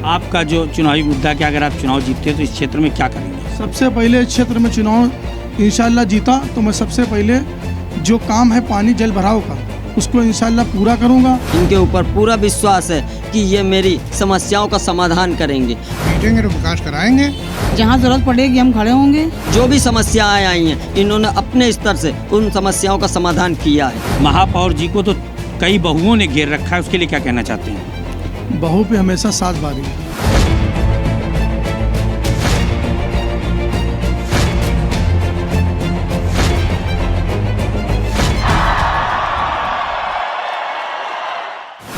आपका जो चुनावी मुद्दा क्या, अगर आप चुनाव जीतते हैं तो इस क्षेत्र में क्या करेंगे? सबसे पहले इस क्षेत्र में चुनाव इंशाल्लाह जीता तो मैं सबसे पहले जो काम है पानी जल भराव का उसको इंशाल्लाह पूरा करूंगा। इनके ऊपर पूरा विश्वास है कि ये मेरी समस्याओं का समाधान करेंगे। जीतेंगे तो विकास कराएंगे। जहाँ जरूरत पड़ेगी हम खड़े होंगे। जो भी समस्याएं आई हैं इन्होंने अपने स्तर से उन समस्याओं का समाधान किया है। महापौर जी को तो कई बहुओं ने घेर रखा है, उसके लिए क्या कहना चाहते हैं? बहू पे हमेशा साथ बारी।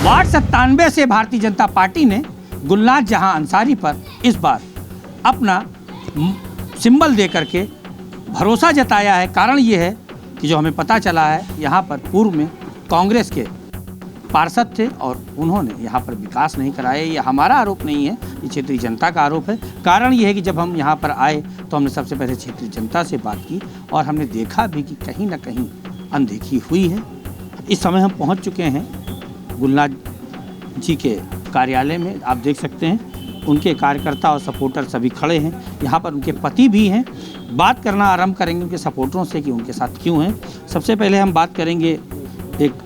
वार्ड 97 से भारतीय जनता पार्टी ने गुलनाज जहां अंसारी पर इस बार अपना सिंबल दे करके भरोसा जताया है। कारण ये है कि जो हमें पता चला है यहाँ पर पूर्व में कांग्रेस के पार्षद थे और उन्होंने यहाँ पर विकास नहीं कराया। ये हमारा आरोप नहीं है, ये क्षेत्रीय जनता का आरोप है। कारण ये है कि जब हम यहाँ पर आए तो हमने सबसे पहले क्षेत्रीय जनता से बात की और हमने देखा भी कि कहीं ना कहीं अनदेखी हुई है। इस समय हम पहुँच चुके हैं गुलनाज जी के कार्यालय में। आप देख सकते हैं उनके कार्यकर्ता और सपोर्टर सभी खड़े हैं। यहाँ पर उनके पति भी हैं। बात करना आरंभ करेंगे उनके सपोर्टरों से कि उनके साथ क्यों हैं। सबसे पहले हम बात करेंगे, एक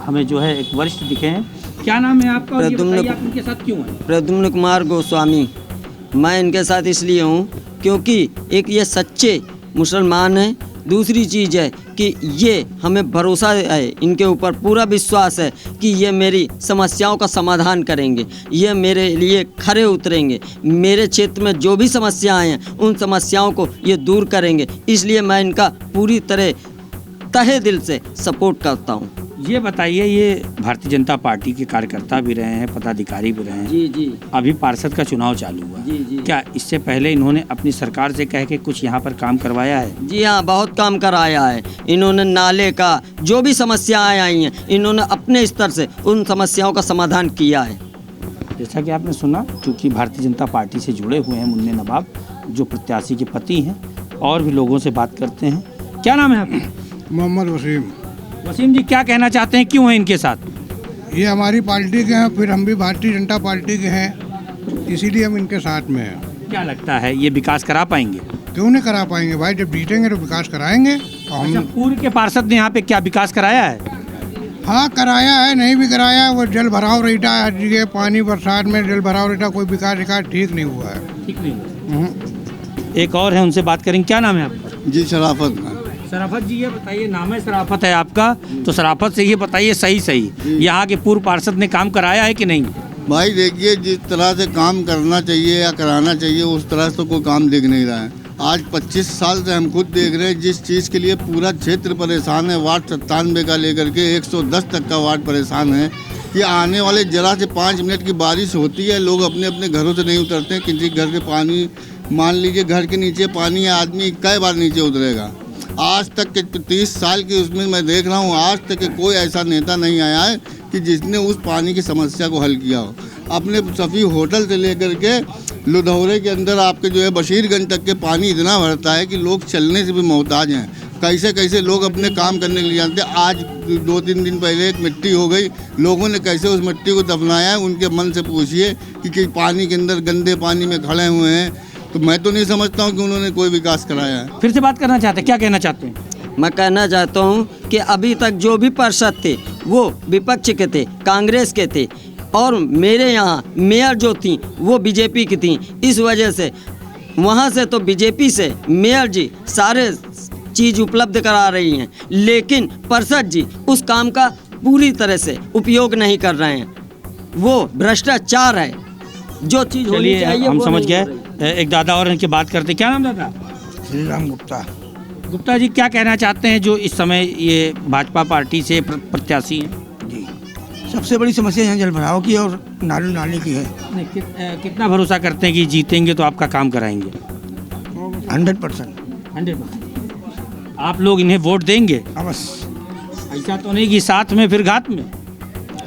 हमें जो है एक वरिष्ठ दिखे हैं। क्या नाम है आपका और ये बताइए आप उनके साथ क्यों हैं? प्रद्युम्न कुमार गोस्वामी। मैं इनके साथ इसलिए हूँ क्योंकि एक ये सच्चे मुसलमान हैं। दूसरी चीज़ है कि ये हमें भरोसा है, इनके ऊपर पूरा विश्वास है कि ये मेरी समस्याओं का समाधान करेंगे, ये मेरे लिए खरे उतरेंगे, मेरे क्षेत्र में जो भी समस्याएं हैं उन समस्याओं को ये दूर करेंगे। इसलिए मैं इनका पूरी तरह तहे दिल से सपोर्ट करता हूँ। ये बताइए, ये भारतीय जनता पार्टी के कार्यकर्ता भी रहे हैं, पदाधिकारी भी रहे हैं। जी जी। अभी पार्षद का चुनाव चालू हुआ। जी जी। क्या इससे पहले इन्होंने अपनी सरकार से कह के कुछ यहाँ पर काम करवाया है? जी हाँ, बहुत काम कराया है इन्होंने। नाले का जो भी समस्याएं आई हैं इन्होंने अपने स्तर से उन समस्याओं का समाधान किया है। जैसा कि आपने सुना, क्योंकि भारतीय जनता पार्टी से जुड़े हुए हैं मुन्ने नवाब जो प्रत्याशी के पति हैं, और भी लोगों से बात करते हैं। क्या नाम है आपका? मोहम्मद वसीम। वसीम जी, क्या कहना चाहते हैं, क्यों हैं इनके साथ? ये हमारी पार्टी के हैं, फिर हम भी भारतीय जनता पार्टी के हैं, इसीलिए हम इनके साथ में हैं। क्या लगता है ये विकास करा पाएंगे? क्यों नहीं करा पाएंगे भाई, जब जीतेंगे तो विकास कराएंगे। और अच्छा, हम पूर्व के पार्षद ने यहाँ पे क्या विकास कराया है? हाँ कराया है, नहीं भी कराया है। वो जल भराव रहता है, हर जगह पानी बरसात में जल भराव रहता है, कोई विकास ठीक नहीं हुआ है। ठीक नहीं हुआ। एक और है, उनसे बात करेंगे। क्या नाम है आपका? जी शराफत। शराफत जी, ये बताइए, नाम है शराफत है आपका, तो शराफत से ये बताइए सही यहाँ के पूर्व पार्षद ने काम कराया है कि नहीं? भाई देखिए, जिस तरह से काम करना चाहिए या कराना चाहिए उस तरह से तो कोई काम दिख नहीं रहा है। आज 25 साल से हम खुद देख रहे हैं जिस चीज़ के लिए पूरा क्षेत्र परेशान है। वार्ड 97 का लेकर के 110 तक का वार्ड परेशान है। ये आने वाले जरा से 5 मिनट की बारिश होती है, लोग अपने अपने घरों से नहीं उतरते। किसी घर के पानी, मान लीजिए घर के नीचे पानी है, आदमी कई बार नीचे उतरेगा। आज तक के 30 साल की उसमें मैं देख रहा हूँ, आज तक के कोई ऐसा नेता नहीं आया है कि जिसने उस पानी की समस्या को हल किया हो। अपने सभी होटल से लेकर के लुधौरे के अंदर आपके जो है बशीरगंज तक के पानी इतना भरता है कि लोग चलने से भी मोहताज हैं। कैसे कैसे लोग अपने काम करने के लिए जानते हैं। आज 2-3 दिन पहले एक मिट्टी हो गई, लोगों ने कैसे उस मिट्टी को दफनाया है उनके मन से पूछिए कि पानी के अंदर गंदे पानी में खड़े हुए हैं। तो मैं तो नहीं समझता हूँ कि उन्होंने कोई विकास कराया है। फिर से बात करना चाहते हैं, क्या कहना चाहते हैं? मैं कहना चाहता हूँ कि अभी तक जो भी पार्षद थे वो विपक्ष के थे, कांग्रेस के थे, और मेरे यहाँ मेयर जो थी वो बीजेपी की थी। इस वजह से वहाँ से तो बीजेपी से मेयर जी सारे चीज़ उपलब्ध करा रही हैं, लेकिन पार्षद जी उस काम का पूरी तरह से उपयोग नहीं कर रहे हैं। वो भ्रष्टाचार है, जो चीज़ होनी चाहिए। हम समझ गए। एक दादा और इनकी बात करते। क्या नाम दादा? श्रीराम गुप्ता। गुप्ता जी, क्या कहना चाहते हैं जो इस समय ये भाजपा पार्टी से प्रत्याशी हैं? जी, सबसे बड़ी समस्या यहाँ जल भराव की और नाली की है। कितना भरोसा करते हैं कि जीतेंगे तो आपका काम कराएंगे? 100%। आप लोग इन्हें वोट देंगे? अवश्य। ऐसा तो नहीं कि साथ में फिर घात में?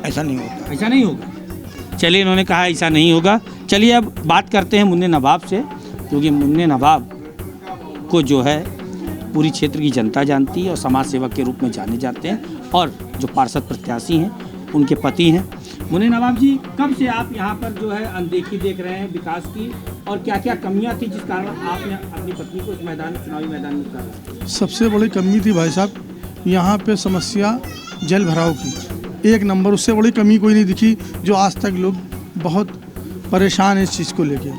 ऐसा नहीं होता। ऐसा नहीं होगा। चलिए, इन्होंने कहा ऐसा नहीं होगा। चलिए अब बात करते हैं मुन्ने नवाब से, क्योंकि मुन्ने नवाब को जो है पूरी क्षेत्र की जनता जानती है और समाज सेवक के रूप में जाने जाते हैं, और जो पार्षद प्रत्याशी हैं उनके पति हैं। मुन्ने नवाब जी, कब से आप यहाँ पर जो है अनदेखी देख रहे हैं विकास की, और क्या क्या कमियाँ थी जिस कारण आपने अपनी पत्नी को इस मैदान, चुनावी मैदान में उतारा? सबसे बड़ी कमी थी भाई साहब, यहाँ पे समस्या जल भराव की, एक नंबर। उससे बड़ी कमी कोई नहीं दिखी, जो आज तक लोग बहुत परेशान हैं इस चीज़ को लेके।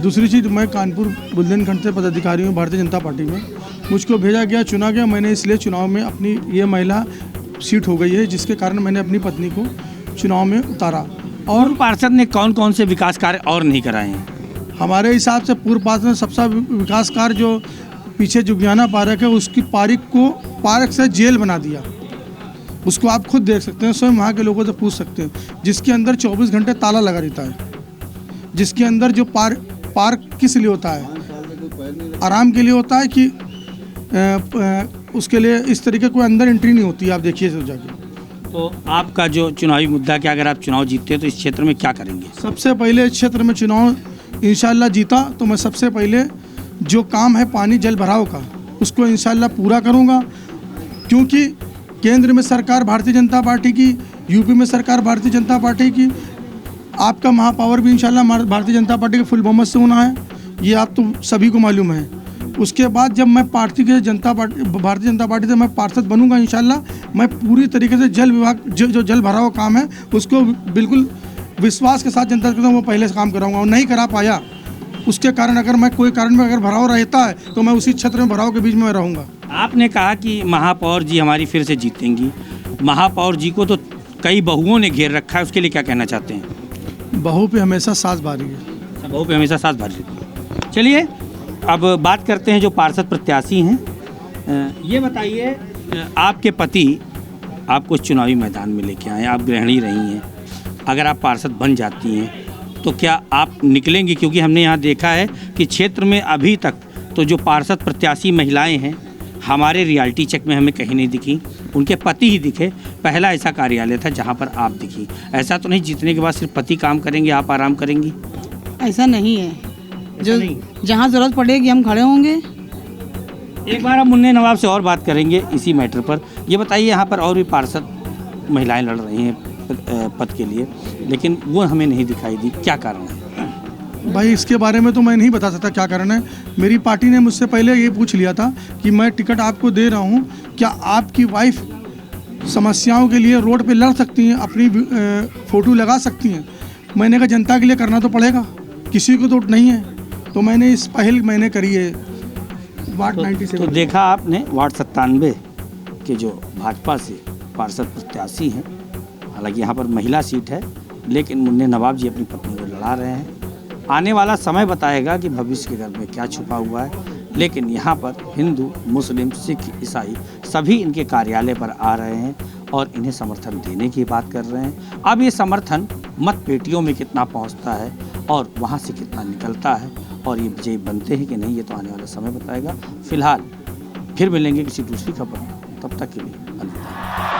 दूसरी चीज़, मैं कानपुर बुंदेलखंड से पदाधिकारी हूँ भारतीय जनता पार्टी में। मुझको भेजा गया, चुना गया, मैंने इसलिए चुनाव में अपनी ये महिला सीट हो गई है, जिसके कारण मैंने अपनी पत्नी को चुनाव में उतारा। और पार्षद ने कौन कौन से विकास कार्य और नहीं कराए हैं? हमारे हिसाब से पूर्व पार्षद ने सबसे विकास कार्य जो पीछे जुगियाना पार्क है, उसकी पार्क से जेल बना दिया। उसको आप खुद देख सकते हैं, स्वयं वहाँ के लोगों से पूछ सकते हैं, जिसके अंदर 24 घंटे ताला लगा रहता है, जिसके अंदर जो पार्क किस लिए होता है, आराम के लिए होता है कि उसके लिए इस तरीके कोई अंदर एंट्री नहीं होती है। आप देखिए तो जाके। तो आपका जो चुनावी मुद्दा, क्या अगर आप चुनाव जीतते हैं तो इस क्षेत्र में क्या करेंगे? सबसे पहले इस क्षेत्र में चुनाव इंशाल्लाह जीता तो मैं सबसे पहले जो काम है पानी जल भराव का, उसको इंशाल्लाह पूरा करूँगा। क्योंकि केंद्र में सरकार भारतीय जनता पार्टी की, यूपी में सरकार भारतीय जनता पार्टी की, आपका महापावर भी इंशाल्लाह भारतीय जनता पार्टी के फुल बहुमत से होना है, ये आप तो सभी को मालूम है। उसके बाद जब मैं भारतीय जनता पार्टी से मैं पार्षद बनूंगा, इंशाल्लाह मैं पूरी तरीके से जल विभाग जो जल भराव काम है उसको बिल्कुल विश्वास के साथ जनता को वो पहले से काम कराऊंगा। और नहीं करा पाया, उसके कारण अगर मैं कोई कारण में अगर भराव रहता है तो मैं उसी क्षेत्र में भराव के बीच में रहूँगा। आपने कहा कि महापौर जी हमारी फिर से जीतेंगी। महापौर जी को तो कई बहुओं ने घेर रखा है, उसके लिए क्या कहना चाहते हैं? बहू पे हमेशा सास भारी है। बहू पे हमेशा सास भारी है। चलिए अब बात करते हैं जो पार्षद प्रत्याशी हैं। ये बताइए, आपके पति आपको चुनावी मैदान में लेके आए, आप गृहिणी रही हैं, अगर आप पार्षद बन जाती हैं तो क्या आप निकलेंगी? क्योंकि हमने यहाँ देखा है कि क्षेत्र में अभी तक तो जो पार्षद प्रत्याशी महिलाएं हैं, हमारे रियलिटी चेक में हमें कहीं नहीं दिखी, उनके पति ही दिखे। पहला ऐसा कार्यालय था जहाँ पर आप दिखी। ऐसा तो नहीं जीतने के बाद सिर्फ पति काम करेंगे, आप आराम करेंगी? ऐसा नहीं है, जो जहाँ जरूरत पड़ेगी हम खड़े होंगे। एक बार हम मुन्ने नवाब से और बात करेंगे इसी मैटर पर। ये बताइए, यहाँ पर और भी पार्षद महिलाएं लड़ रही हैं पद के लिए, लेकिन वो हमें नहीं दिखाई दी, क्या कारण है? भाई इसके बारे में तो मैं नहीं बता सकता क्या कारण है। मेरी पार्टी ने मुझसे पहले ये पूछ लिया था कि मैं टिकट आपको दे रहा हूँ, क्या आपकी वाइफ समस्याओं के लिए रोड पे लड़ सकती हैं, अपनी फ़ोटो लगा सकती हैं? मैंने कहा जनता के लिए करना तो पड़ेगा, किसी को तो नहीं है। तो मैंने इस पहल मैंने करी है वार्ड 97। तो देखा आपने वार्ड 97 के जो भाजपा से पार्षद प्रत्याशी हैं, हालांकि यहाँ पर महिला सीट है, लेकिन मुन्ने नवाब जी अपनी पत्नी को लड़ा रहे हैं। आने वाला समय बताएगा कि भविष्य के घर में क्या छुपा हुआ है, लेकिन यहाँ पर हिंदू, मुस्लिम, सिख, ईसाई सभी इनके कार्यालय पर आ रहे हैं और इन्हें समर्थन देने की बात कर रहे हैं। अब ये समर्थन मत पेटियों में कितना पहुँचता है और वहाँ से कितना निकलता है और ये विजयी बनते हैं कि नहीं, ये तो आने वाला समय बताएगा। फिलहाल फिर मिलेंगे किसी दूसरी खबर, तब तक के लिए अलविदा।